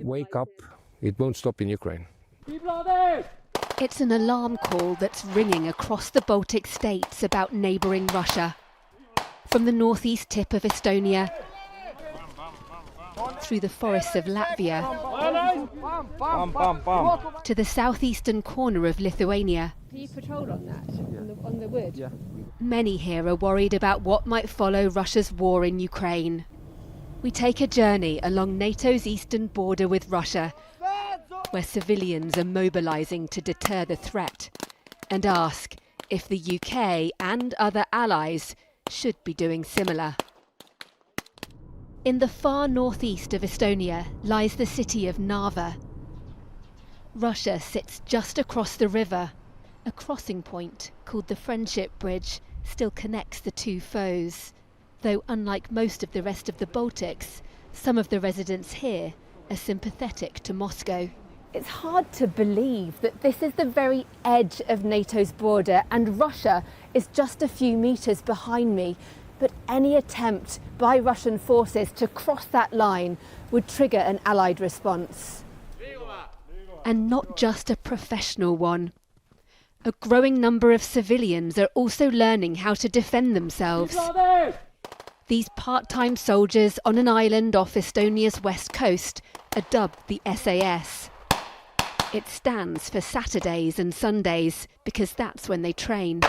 Wake up, it won't stop in Ukraine. It's an alarm call that's ringing across the Baltic states about neighbouring Russia. From the northeast tip of Estonia, through the forests of Latvia, to the southeastern corner of Lithuania. Do you patrol on that, on the wood? Yeah. Many here are worried about what might follow Russia's war in Ukraine. We take a journey along NATO's eastern border with Russia, where civilians are mobilising to deter the threat, and ask if the UK and other allies should be doing similar. In the far northeast of Estonia lies the city of Narva. Russia sits just across the river. A crossing point called the Friendship Bridge still connects the two foes, though unlike most of the rest of the Baltics, some of the residents here are sympathetic to Moscow. It's hard to believe that this is the very edge of NATO's border and Russia is just a few metres behind me. But any attempt by Russian forces to cross that line would trigger an Allied response. And not just a professional one. A growing number of civilians are also learning how to defend themselves. These part-time soldiers on an island off Estonia's west coast are dubbed the SAS. It stands for Saturdays and Sundays because that's when they train.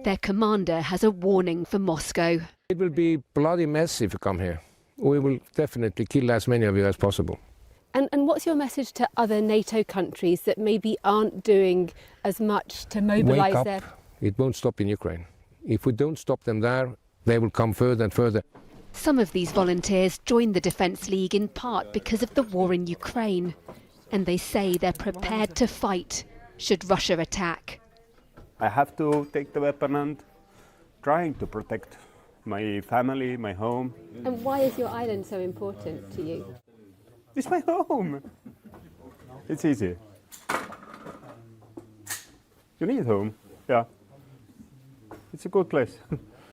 Their commander has a warning for Moscow. It will be bloody mess if you come here. We will definitely kill as many of you as possible. And what's your message to other NATO countries that maybe aren't doing as much to mobilise Wake their... up, it won't stop in Ukraine. If we don't stop them there, they will come further and further. Some of these volunteers joined the Defence League in part because of the war in Ukraine. And they say they're prepared to fight should Russia attack. I have to take the weapon and trying to protect my family, my home. And why is your island so important to you? It's my home. It's easy. You need home, yeah. It's a good place.